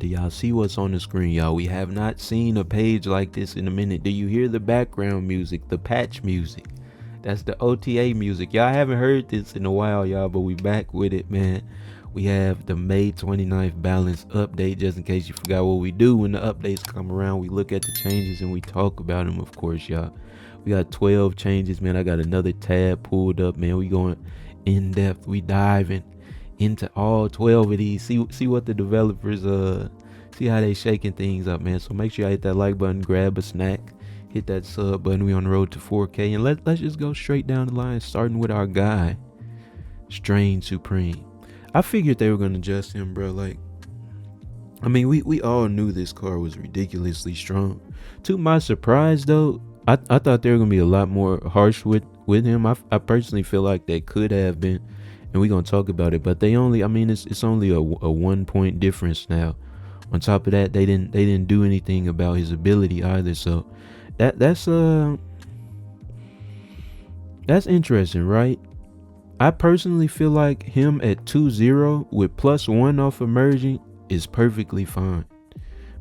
Do y'all see what's on the screen, y'all? We have not seen a page like this in a minute. Do you hear the background music, the patch music? That's the OTA music. Y'all haven't heard this in a while, y'all, but we back with it, man. We have the May 29th balance update, just in case you forgot what we do when the updates come around. We look at the changes and we talk about them, of course, y'all. We got 12 changes, man. I got another tab pulled up, man. We going in depth. We diving into all 12 of these. See what the developers see how they shaking things up, man. So make sure you hit that like button, grab a snack, hit that sub button. We on the road to 4K, and let's just go straight down the line, starting with our guy, Strange Supreme. I figured they were gonna adjust him, bro. Like, I mean, we all knew this car was ridiculously strong. To my surprise, though, I thought they were gonna be a lot more harsh with him. I personally feel like they could have been, and we're gonna talk about it. But they only, I mean, it's only a 1 point difference now. On top of that, they didn't do anything about his ability either. So that's interesting, right? I personally feel like him at 2-0 with +1 off emerging is perfectly fine.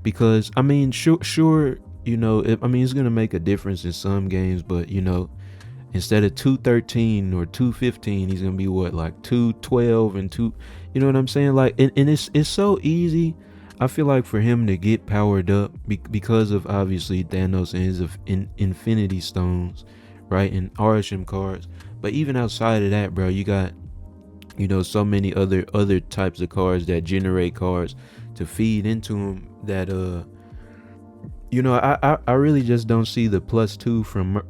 Because, I mean, sure, you know, I mean, it's going to make a difference in some games, but, you know, instead of 213 or 215, he's going to be what, like 212 and 2, you know what I'm saying? Like, and it's so easy, I feel like, for him to get powered up because of, obviously, Thanos and his Infinity Stones, right, and Arsham cards. But even outside of that, bro, you got, you know, so many other types of cards that generate cards to feed into him that you know, I really just don't see the +2 from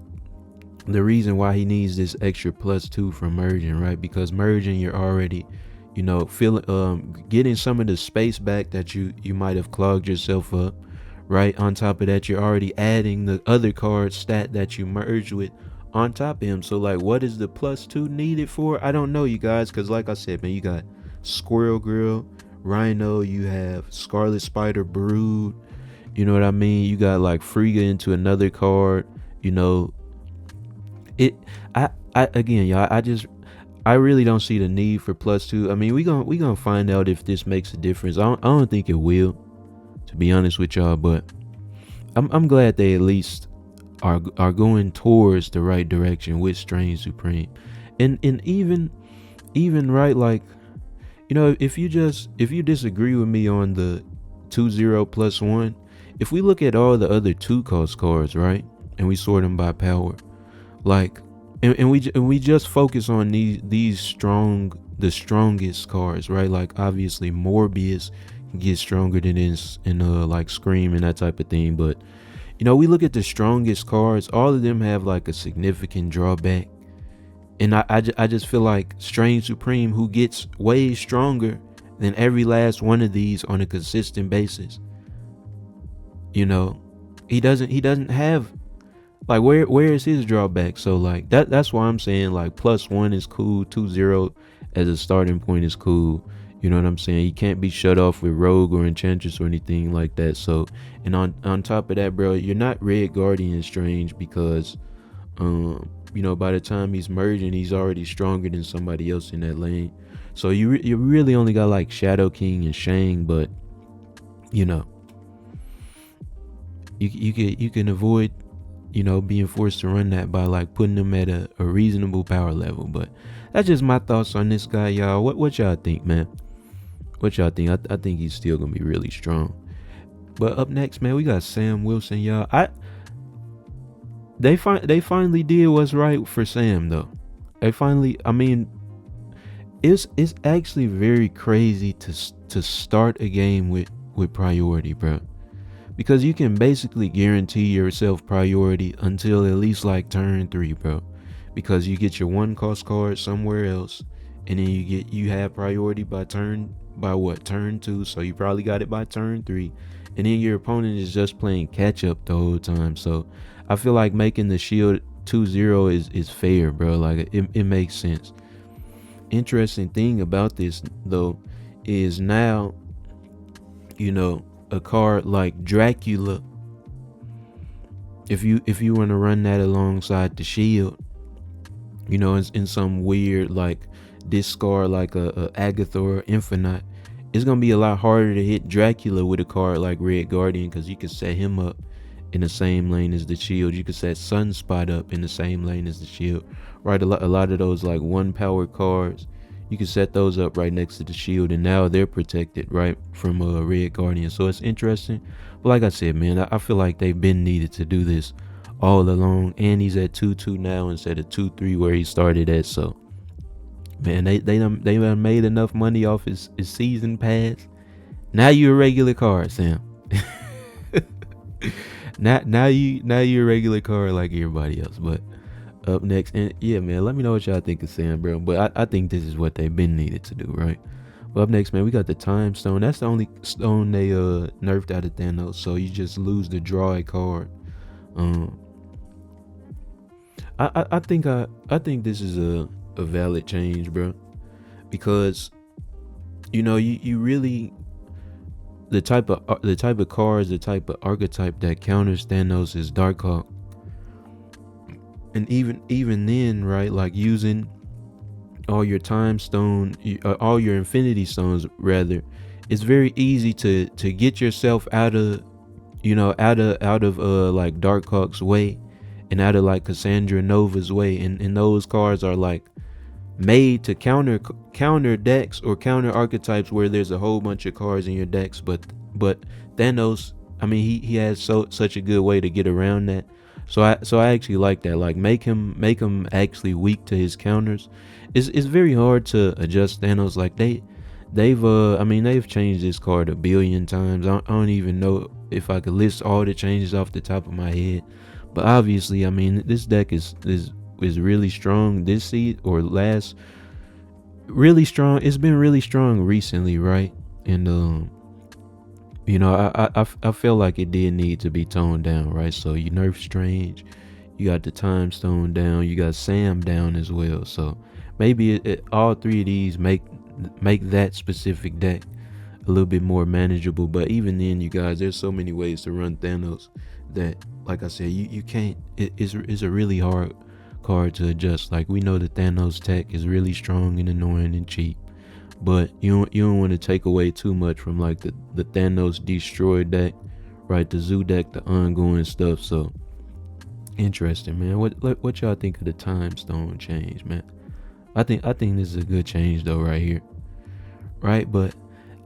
the reason why he needs this extra +2 from merging, right? Because merging, you're already, you know, feeling getting some of the space back that you might have clogged yourself up, right? On top of that, you're already adding the other card stat that you merged with on top of him. So, like, what is the +2 needed for? I don't know, you guys, because like I said, man, you got Squirrel Girl, Rhino, you have Scarlet Spider Brood, you know what I mean? You got like Frigga into another card, you know. I again, y'all, I really don't see the need for +2. I mean, we gonna find out if this makes a difference. I don't think it will, to be honest with y'all, but I'm glad they at least are going towards the right direction with Strange Supreme. And even right, like, you know, if you disagree with me on the 2-0 +1, if we look at all the other 2-cost cards, right, and we sort them by power, like, and we just focus on the strongest cards, right? Like, obviously Morbius can get stronger than this, and like Scream and that type of thing. But, you know, we look at the strongest cards, all of them have like a significant drawback. And I just feel like Strange Supreme, who gets way stronger than every last one of these on a consistent basis, you know, he doesn't have, like, where is his drawback? So, like, that's why I'm saying, like, +1 is cool, 2-0 as a starting point is cool. You know what I'm saying? You can't be shut off with Rogue or Enchantress or anything like that. So, and on top of that, bro, you're not Red Guardian Strange because, you know, by the time he's merging, he's already stronger than somebody else in that lane. So you really only got like Shadow King and Shang, but, you know, you can avoid, you know, being forced to run that by like putting them at a reasonable power level. But that's just my thoughts on this guy, y'all. What y'all think, man? What y'all think? I think he's still gonna be really strong. But up next, man, we got Sam Wilson, y'all. They finally did what's right for Sam, though. They finally, I mean, it's actually very crazy to start a game with priority, bro. Because you can basically guarantee yourself priority until at least like turn 3, bro. Because you get your 1-cost card somewhere else, and then you have priority by turn 2. So you probably got it by turn 3, and then your opponent is just playing catch up the whole time. So I feel like making the shield 2-0 is fair, bro. Like, it makes sense. Interesting thing about this, though, is now, you know, a card like Dracula, if you want to run that alongside the shield, you know, in some weird like discard, like a Agatha or Infinite, it's gonna be a lot harder to hit Dracula with a card like Red Guardian, because you can set him up in the same lane as the shield. You can set Sunspot up in the same lane as the shield, right? A lot of those like one power cards, you can set those up right next to the shield, and now they're protected, right, from a Red Guardian. So it's interesting. But like I said, man, I feel like they've been needed to do this all along, and he's at 2-2 now instead of 2-3 where he started at. So man, they done made enough money off his season pass. Now you're a regular card, Sam. now you're a regular card like everybody else. But up next, and yeah, man, let me know what y'all think of Sam, bro. But I think this is what they've been needed to do, right? But up next, man, we got the Time Stone. That's the only stone they nerfed out of Thanos, so you just lose the draw a card. I think this is a valid change, bro, because you really, the type of cards, the type of archetype that counters Thanos is Darkhawk, and even then, right, like using all your Time Stone, all your Infinity Stones rather, it's very easy to get yourself out of like Darkhawk's way, and out of like Cassandra Nova's way, and those cards are like made to counter decks or counter archetypes where there's a whole bunch of cards in your decks, but Thanos, I mean, he has such a good way to get around that. So I actually like that, like make him actually weak to his counters. It's very hard to adjust Thanos. Like they've changed this card a billion times. I don't even know if I could list all the changes off the top of my head, but obviously, I mean, this deck is really strong this seed or last, really strong. It's been really strong recently, right? And I feel like it did need to be toned down, right? So you nerf Strange, you got the Time Stone down, you got Sam down as well. So maybe all three of these make that specific deck a little bit more manageable. But even then, you guys, there's so many ways to run Thanos that, like I said, you can't. It's a really hard card to adjust. Like, we know the Thanos tech is really strong and annoying and cheap, but you don't want to take away too much from like the Thanos Destroy deck, right? The Zoo deck, the ongoing stuff. So interesting, man. What y'all think of the Time Stone change, man? I think this is a good change though, right here, right? But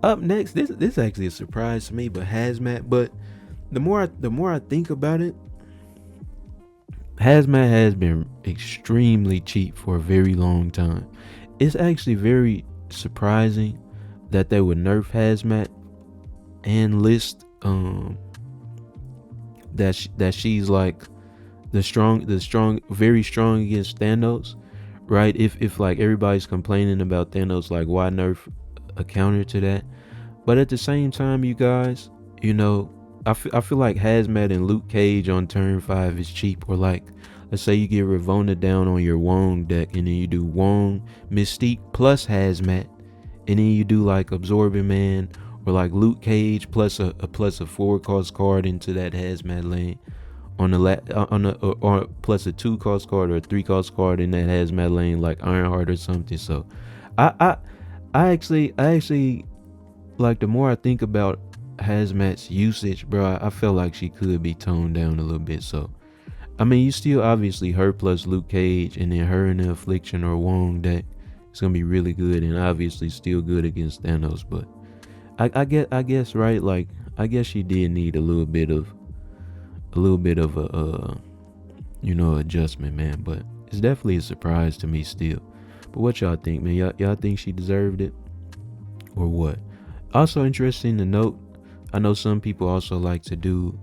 up next, this is actually a surprise to me, but Hazmat. But the more I think about it, Hazmat has been extremely cheap for a very long time. It's actually very surprising that they would nerf Hazmat and list that she's like the strong, very strong against Thanos, right? If like everybody's complaining about Thanos, like why nerf a counter to that? But at the same time, you guys, I feel like Hazmat and Luke Cage on turn 5 is cheap. Or like, let's say you get Ravonna down on your Wong deck, and then you do Wong, Mystique plus Hazmat, and then you do like Absorbing Man, or like Luke Cage plus a 4-cost card into that Hazmat lane or plus a 2-cost card or a 3-cost card in that Hazmat lane, like Ironheart or something. So I actually like, the more I think about Hazmat's usage, bro, I feel like she could be toned down a little bit. So I mean, you still obviously her plus Luke Cage, and then her in the Affliction or Wong deck, it's gonna be really good, and obviously still good against Thanos. But I guess right, like I guess she did need a little bit of a adjustment, man. But it's definitely a surprise to me still. But what y'all think, man? Y'all think she deserved it, or what? Also interesting to note, I know some people also like to do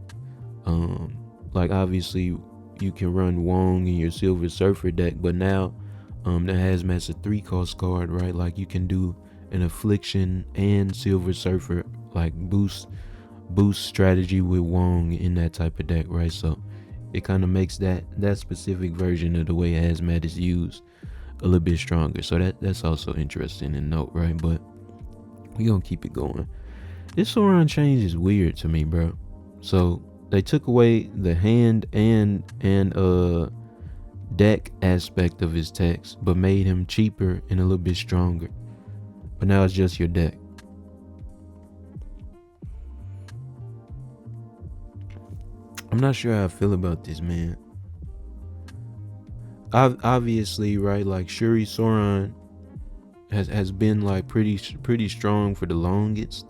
like, obviously you can run Wong in your Silver Surfer deck, but now the Hazmat's a 3-cost card, right? Like, you can do an Affliction and Silver Surfer like boost strategy with Wong in that type of deck, right? So it kind of makes that specific version of the way Hazmat is used a little bit stronger. So that's also interesting to note, right? But we gonna keep it going. This Sauron change is weird to me, bro. So they took away the hand and deck aspect of his text, but made him cheaper and a little bit stronger. But now it's just your deck. I'm not sure how I feel about this, man. Obviously, right? Like Shuri Soran has been like pretty strong for the longest,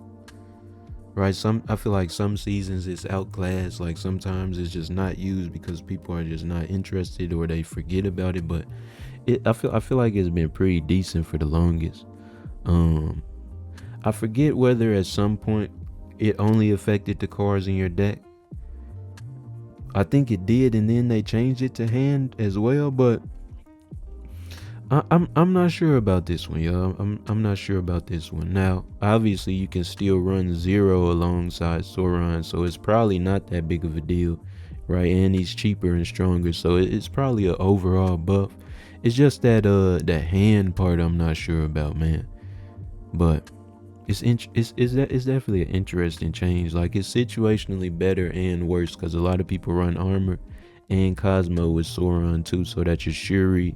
right? I feel like some seasons it's outclassed. Like sometimes it's just not used because people are just not interested or they forget about it. But I feel like it's been pretty decent for the longest. Um, I forget whether at some point it only affected the cards in your deck. I think it did, and then they changed it to hand as well. But I'm not sure about this one, yo. I'm not sure about this one. Now, obviously, you can still run Zero alongside Sauron, so it's probably not that big of a deal, right? And he's cheaper and stronger, so it's probably an overall buff. It's just that hand part I'm not sure about, man. But it's definitely an interesting change. Like it's situationally better and worse because a lot of people run armor and Cosmo with Sauron too, so that your Shuri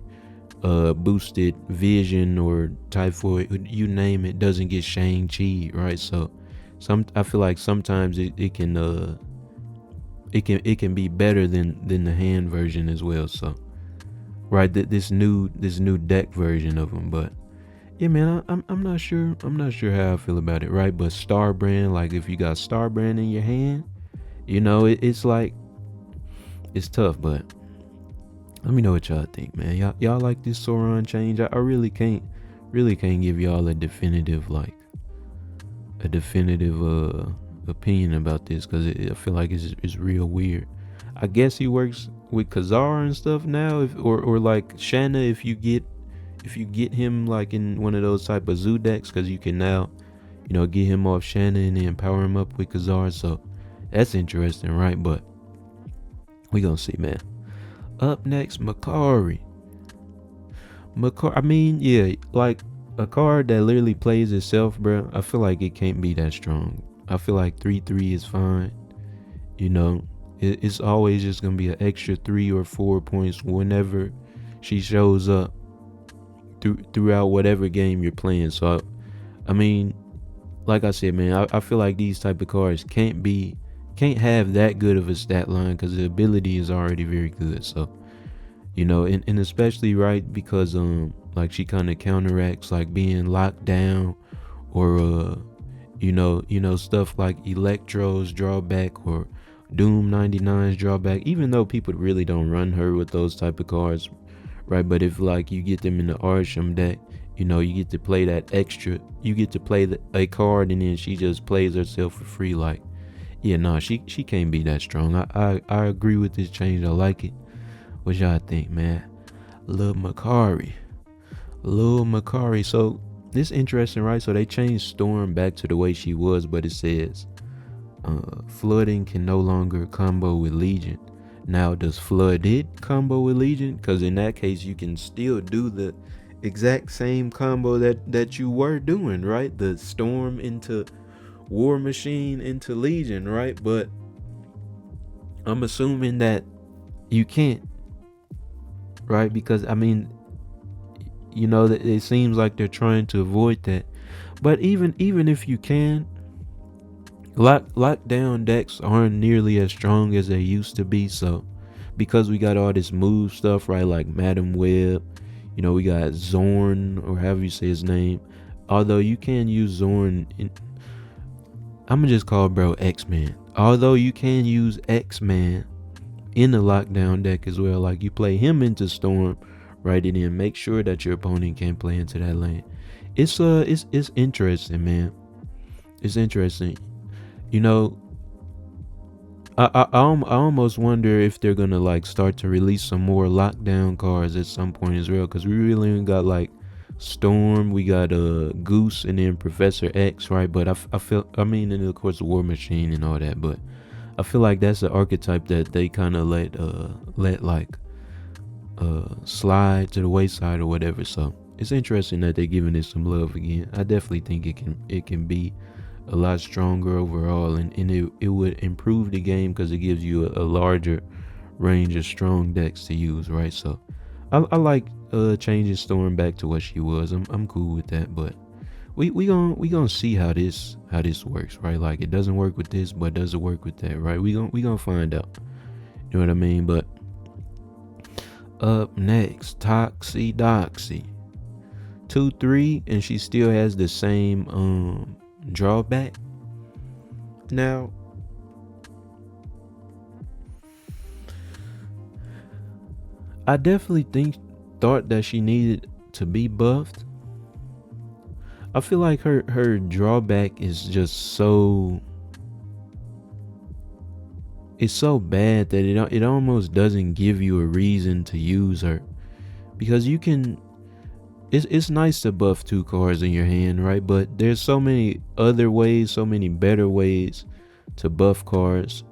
boosted vision or typhoid, you name it, doesn't get Shang-Chi, right? So I feel like sometimes it can be better than the hand version as well. So right, this new deck version of them. But yeah, man, I'm not sure. I'm not sure how I feel about it, right? But Star Brand, like if you got Star Brand in your hand, it's like it's tough. But let me know what y'all think, man. Y'all like this Sauron change? I really can't give y'all a definitive opinion about this because I feel like it's real weird. I guess he works with Khazar and stuff now, or like Shanna if you get him like in one of those type of zoo decks, because you can now get him off Shanna and then power him up with Khazar. So that's interesting, right? But we gonna see, man. Up next, Makari. I mean, yeah, like a card that literally plays itself, bro. I feel like it can't be that strong. I feel like 3/3 is fine. It's always just gonna be an extra 3 or 4 points whenever she shows up throughout whatever game you're playing. So I mean, like I said, man, I feel like these type of cards can't have that good of a stat line because the ability is already very good. So and especially right because like she kind of counteracts like being locked down or stuff like Electro's drawback or Doom 99's drawback, even though people really don't run her with those type of cards, right? But if like you get them in the Arsham deck, you get to play that extra, you get to play a card and then she just plays herself for free. Like, yeah, no, she can't be that strong. I agree with this change. I like it. What y'all think, man? Lil Makari. So this interesting, right? So they changed Storm back to the way she was, but it says flooding can no longer combo with Legion. Now, does flooded combo with Legion? Because in that case, you can still do the exact same combo that you were doing, right? The Storm into War Machine into Legion, right? But I'm assuming that you can't, right? Because I mean, that it seems like they're trying to avoid that. But even if you can, lockdown decks aren't nearly as strong as they used to be. So because we got all this move stuff, right? Like Madam Web, we got Zorn, or however you say his name. Although you can use Zorn I'm gonna just call bro X-Man. Although you can use X-Man in the lockdown deck as well. Like you play him into Storm, right? And then make sure that your opponent can't play into that lane. It's interesting, man. It's interesting. I almost wonder if they're gonna like start to release some more lockdown cards at some point as well, because we really got like Storm, we got Goose, and then Professor X, right? But I mean, and of course War Machine and all that. But I feel like that's the archetype that they kind of let slide to the wayside or whatever. So it's interesting that they're giving it some love again. I definitely think it can be a lot stronger overall, and it would improve the game because it gives you a larger range of strong decks to use, right? So I like changing Storm back to what she was. I'm cool with that. But we gonna see how this works, right? Like it doesn't work with this, but does it work with that, right? We gonna find out. You know what I mean? But up next, Toxie 2-3, and she still has the same drawback. Now, I definitely thought that she needed to be buffed. I feel like her drawback is just it's so bad that it almost doesn't give you a reason to use her, because you can. It's nice to buff 2 cards in your hand, right? But there's so many other ways, so many better ways to buff cards.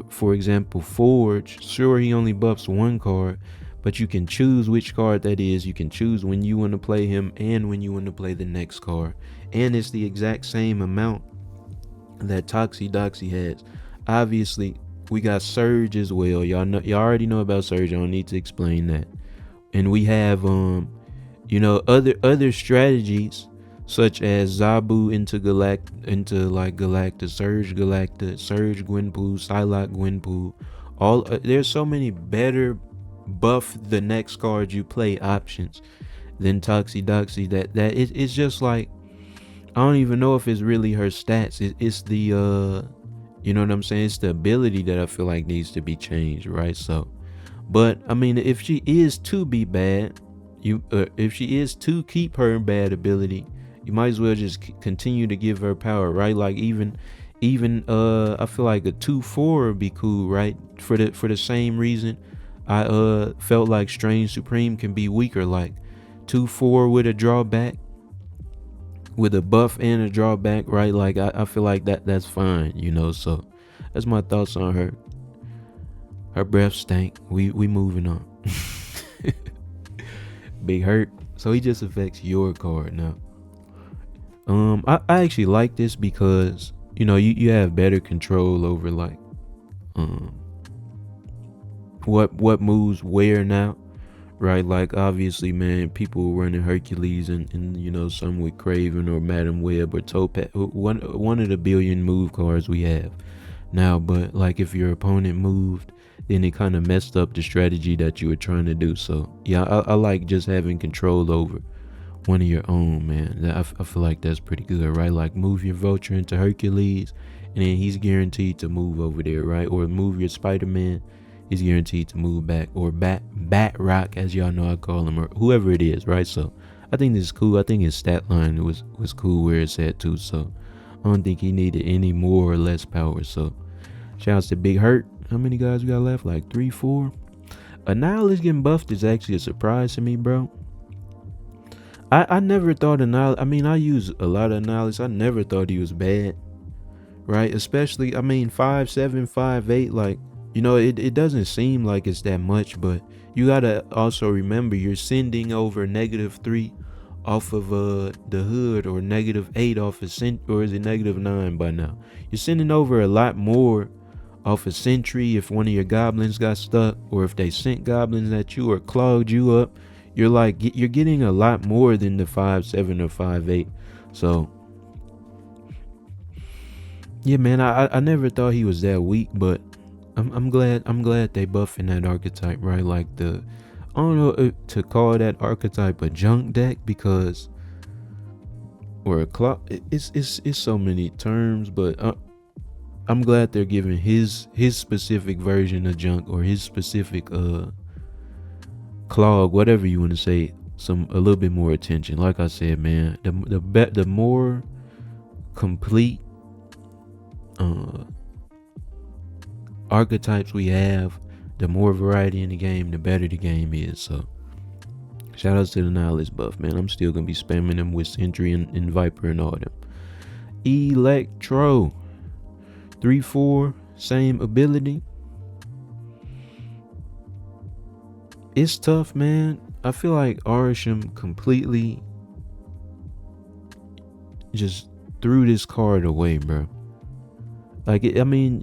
For example, Forge, sure, he only buffs 1 card, but you can choose which card that is. You can choose when you want to play him and when you want to play the next card. And it's the exact same amount that Toxie has. Obviously, we got Surge as well. Y'all already know about Surge. I don't need to explain that. And we have other strategies such as Zabu into Galacta, Surge Gwenpool, Psylocke Gwenpool. There's so many better buff the next card you play options than Toxie that it's just like, I don't even know if it's really her stats. It's the you know what I'm saying? It's the ability that I feel like needs to be changed, right? So, but I mean, if she is to be bad, if she is to keep her bad ability, you might as well just continue to give her power, right? Like even I feel like a 2-4 would be cool, right? For the same reason I felt like Strange Supreme can be weaker, like 2-4 with a drawback, with a buff and a drawback, right? Like I feel like that's fine, so that's my thoughts on her. Her breath stank. We moving on. Big Hurt, so he just affects your card now. I actually like this because you have better control over like what moves where now, right? Like obviously, man, people running Hercules and some with Craven or Madam Web or Topaz, one of the billion move cards we have now. But like if your opponent moved, then it kind of messed up the strategy that you were trying to do. So yeah, I like just having control over one of your own, man. I feel like that's pretty good, right? Like move your Vulture into Hercules, and then he's guaranteed to move over there, right? Or move your Spider-Man, he's guaranteed to move back. Or Bat Rock, as y'all know I call him, or whoever it is, right? So I think this is cool. I think his stat line was cool where it's at too. So I don't think he needed any more or less power. So shout outs to Big Hurt. How many guys we got left? Like 3, 4. Annihilus getting buffed is actually a surprise to me, bro. I never thought Annihilus, I use a lot of Annihilus. I never thought he was bad, right? Especially, 5'7", 5'8", like, it doesn't seem like it's that much, but you gotta also remember you're sending over -3 off of the hood, or -8 off of or is it -9 by now? You're sending over a lot more off a sentry if one of your goblins got stuck, or if they sent goblins at you or clogged you up. You're getting a lot more than the 5'7" or 5'8". So yeah, man, I never thought he was that weak, but I'm glad they buffing that archetype, right? Like I don't know if to call that archetype a junk deck, because or a clock. It's so many terms, but I'm glad they're giving his specific version of junk, or his specific clog, whatever you want to say, a little bit more attention. Like I said, man, the more complete archetypes we have, the more variety in the game, the better the game is. So shout outs to the Annihilus buff, man. I'm still gonna be spamming them with Sentry and Viper and all them. Electro 3-4, same ability. It's tough, man. I feel like Arishem completely just threw this card away, bro. Like,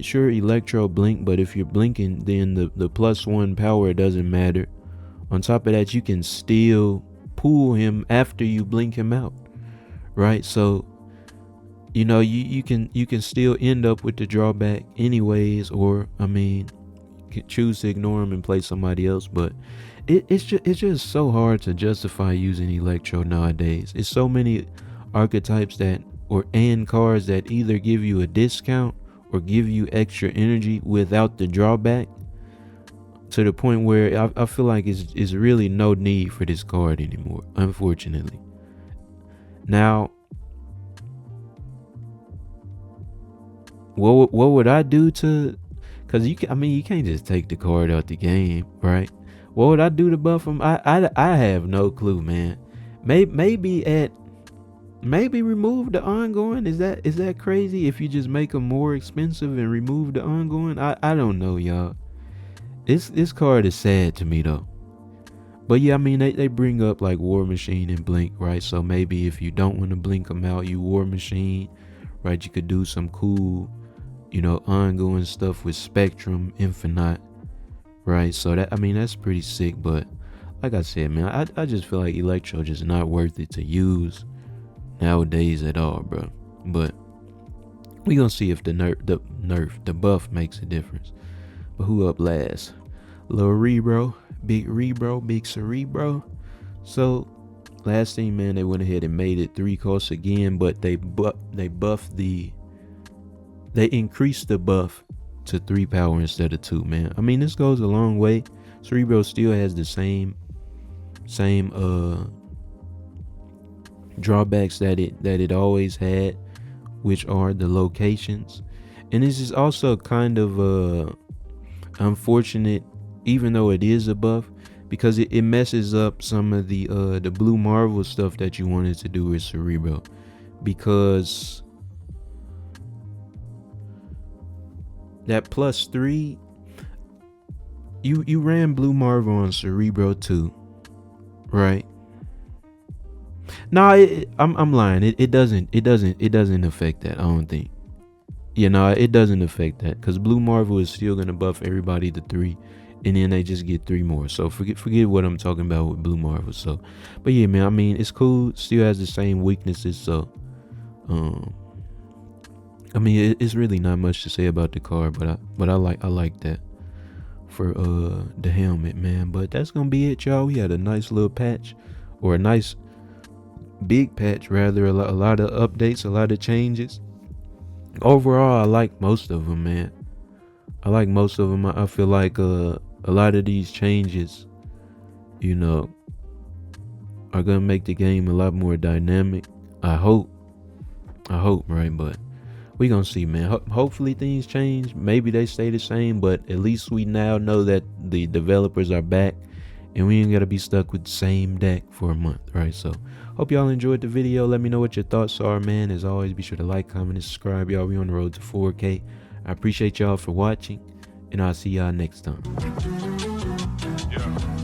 sure, Electro blink, but if you're blinking, then the +1 power doesn't matter. On top of that, you can still pull him after you blink him out, right? So, you can still end up with the drawback anyways, or choose to ignore him and play somebody else. But it's just so hard to justify using Electro nowadays. It's so many archetypes that and cards that either give you a discount or give you extra energy without the drawback, to the point where I feel like it's really no need for this card anymore, unfortunately. Now, what would I do to? Because you can't just take the card out the game, right? What would I do to buff him? I have no clue, man. Maybe remove the ongoing. Is that crazy? If you just make them more expensive and remove the ongoing, I don't know, y'all. This card is sad to me though. But yeah, I mean they bring up like War Machine and Blink, right? So maybe if you don't want to blink them out, you War Machine, right? You could do some cool, ongoing stuff with Spectrum, Infinite, right? So that's pretty sick. But like I said, man, I just feel like Electro just not worth it to use nowadays at all, bro. But we gonna see if the buff makes a difference. But who up last? Lil Rebro, Big Cerebro. So last thing, man, they went ahead and made it 3 costs again, but they increased the buff to 3 power instead of 2, man. I mean, this goes a long way. Cerebro still has the same drawbacks that it always had, which are the locations. And this is also kind of unfortunate, even though it is a buff, because it messes up some of the Blue Marvel stuff that you wanted to do with Cerebro, because that +3, you ran Blue Marvel on Cerebro too, right? No, I'm lying. It doesn't affect that. I don't think. It doesn't affect that, because Blue Marvel is still gonna buff everybody to 3, and then they just get 3 more. So forget what I'm talking about with Blue Marvel. So, but yeah, man. I mean, it's cool. Still has the same weaknesses. So, I mean, it's really not much to say about the card, but I like that for the helmet, man. But that's gonna be it, y'all. We had a nice little patch, or a nice big patch rather. A lot of updates, a lot of changes. Overall, I like most of them, man. I feel like a lot of these changes, are gonna make the game a lot more dynamic. I hope, right? But we gonna see, man. Hopefully things change. Maybe they stay the same, but at least we now know that the developers are back, and we ain't gotta be stuck with the same deck for a month, right? So hope y'all enjoyed the video. Let me know what your thoughts are, man. As always, be sure to like, comment, and subscribe, y'all. We on the road to 4K. I appreciate y'all for watching, and I'll see y'all next time. Yeah.